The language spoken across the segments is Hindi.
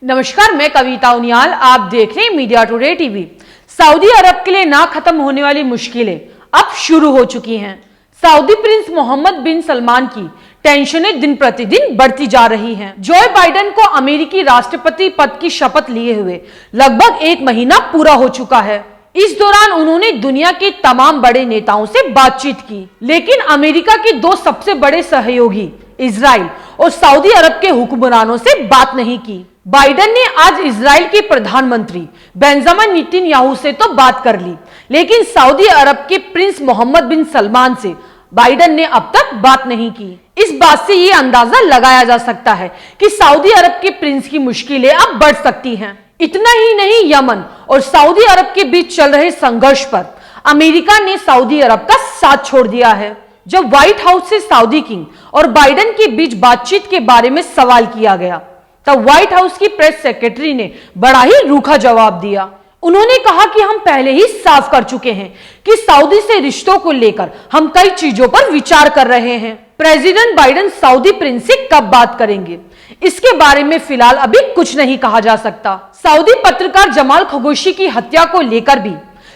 नमस्कार, मैं कविता उनियाल। आप देख रहे हैं मीडिया टुडे टीवी। सऊदी अरब के लिए ना खत्म होने वाली मुश्किलें अब शुरू हो चुकी हैं। सऊदी प्रिंस मोहम्मद बिन सलमान की टेंशनें दिन प्रतिदिन बढ़ती जा रही हैं। जो बाइडेन को अमेरिकी राष्ट्रपति पद की शपथ लिए हुए लगभग 1 महीना पूरा हो चुका है। इस दौरान उन्होंने दुनिया के तमाम बड़े नेताओं से बातचीत की, लेकिन अमेरिका के 2 सबसे बड़े सहयोगी इजराइल और सऊदी अरब के हुक्मरानों से बात नहीं की। बाइडेन ने आज इजराइल के प्रधानमंत्री बेंजामिन नेतन्याहू से तो बात कर ली, लेकिन सऊदी अरब के प्रिंस मोहम्मद बिन सलमान से बाइडेन ने अब तक बात नहीं की। इस बात से यह अंदाजा लगाया जा सकता है कि सऊदी अरब के प्रिंस की मुश्किलें अब बढ़ सकती हैं। इतना ही नहीं, यमन और सऊदी अरब के बीच चल रहे संघर्ष पर अमेरिका ने सऊदी अरब का साथ छोड़ दिया है। जब व्हाइट हाउस से सऊदी किंग और बाइडेन के बीच बातचीत के बारे में सवाल किया गया, तब व्हाइट हाउस की प्रेस सेक्रेटरी ने बड़ा ही रूखा जवाब दिया। उन्होंने कहा कि हम पहले ही साफ कर चुके हैं कि सऊदी से रिश्तों को लेकर हम कई चीजों पर विचार कर रहे हैं। प्रेसिडेंट बाइडेन सऊदी प्रिंस से कब बात करेंगे, इसके बारे में फिलहाल अभी कुछ नहीं कहा जा सकता। सऊदी पत्रकार जमाल खशोगी की हत्या को लेकर भी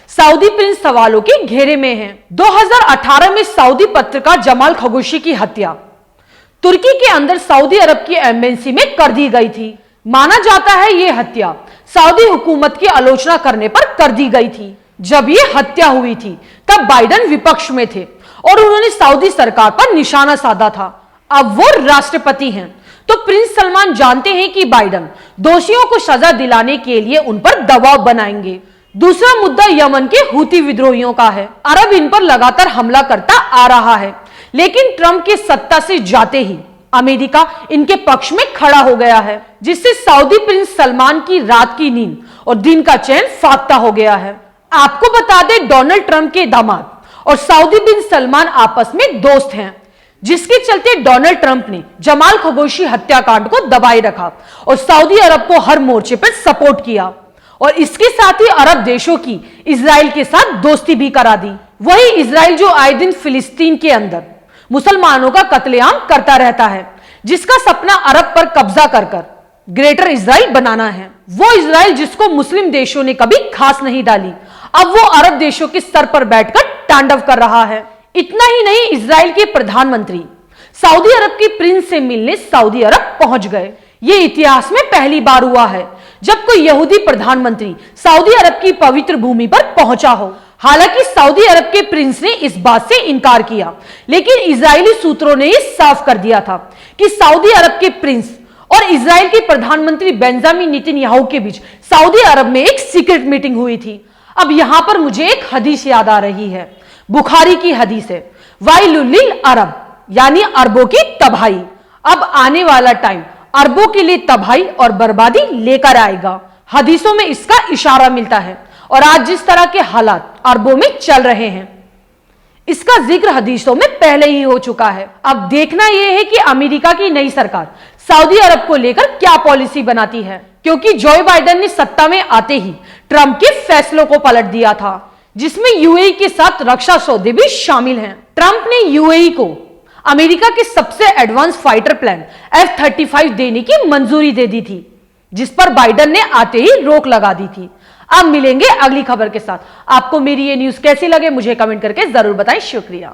सऊदी प्रिंस सवालों के घेरे में है। 2018 में सऊदी पत्रकार जमाल खशोगी की हत्या तुर्की के अंदर सऊदी अरब की एम्बेसी में कर दी गई थी। माना जाता है यह हत्या सऊदी हुकूमत की आलोचना करने पर कर दी गई थी। जब यह हत्या हुई थी तब बाइडेन विपक्ष में थे और उन्होंने सऊदी सरकार पर निशाना साधा था। अब वो राष्ट्रपति हैं, तो प्रिंस सलमान जानते हैं कि बाइडेन दोषियों को सजा दिलाने के लिए उन पर दबाव बनाएंगे। दूसरा मुद्दा यमन के हूती विद्रोहियों का है। अरब इन पर लगातार हमला करता आ रहा है, लेकिन ट्रंप के सत्ता से जाते ही अमेरिका इनके पक्ष में खड़ा हो गया है, जिससे सऊदी प्रिंस सलमान की रात की नींद और दिन का चैन फाख्ता हो गया है। आपको बता दें, डोनाल्ड ट्रंप के दामाद और सऊदी बिन सलमान आपस में दोस्त हैं, जिसके चलते डोनाल्ड ट्रंप ने जमाल खशोगी हत्याकांड को दबाए रखा और सऊदी अरब को हर मोर्चे पर सपोर्ट किया और इसके साथ ही अरब देशों की इजराइल के साथ दोस्ती भी करा दी। वही इजराइल जो आए दिन फिलिस्तीन के अंदर मुसलमानों का कत्लेआम करता रहता है, जिसका सपना अरब पर कब्जा कर ग्रेटर इजराइल बनाना है। वो इजराइल जिसको मुस्लिम देशों ने कभी खास नहीं डाली, अब वो अरब देशों के सर पर बैठकर तांडव कर रहा है। इतना ही नहीं, इजराइल के प्रधानमंत्री सऊदी अरब के प्रिंस से मिलने सऊदी अरब पहुंच गए। ये इतिहास में पहली बार हुआ है जब कोई यहूदी प्रधानमंत्री सऊदी अरब की पवित्र भूमि पर पहुंचा हो। हालांकि सऊदी अरब के प्रिंस ने इस बात से इनकार किया, लेकिन इजरायली सूत्रों ने यह साफ कर दिया था कि सऊदी अरब के प्रिंस और इजराइल के प्रधानमंत्री बेंजामिन नेतन्याहू के बीच सऊदी अरब में एक सीक्रेट मीटिंग हुई थी। अब यहां पर मुझे एक हदीस याद आ रही है, बुखारी की हदीस है, वाइलुल लिल अरब, यानी अरबों की तबाही। अब आने वाला टाइम अरबों के लिए तबाही और बर्बादी लेकर आएगा। हदीसों में इसका इशारा मिलता है और आज जिस तरह के हालात अरबों में चल रहे हैं, इसका जिक्र हदीसों में पहले ही हो चुका है। अब देखना यह है कि अमेरिका की नई सरकार सऊदी अरब को लेकर क्या पॉलिसी बनाती है, क्योंकि जो बाइडेन ने सत्ता में आते ही ट्रंप के फैसलों को पलट दिया था, जिसमें यूएई के साथ रक्षा सौदे भी शामिल हैं। ट्रंप ने यूएई को अमेरिका के सबसे एडवांस फाइटर प्लेन F-35 देने की मंजूरी दे दी थी, जिस पर बाइडेन ने आते ही रोक लगा दी थी। अब मिलेंगे अगली खबर के साथ। आपको मेरी ये न्यूज कैसी लगे मुझे कमेंट करके जरूर बताएं। शुक्रिया।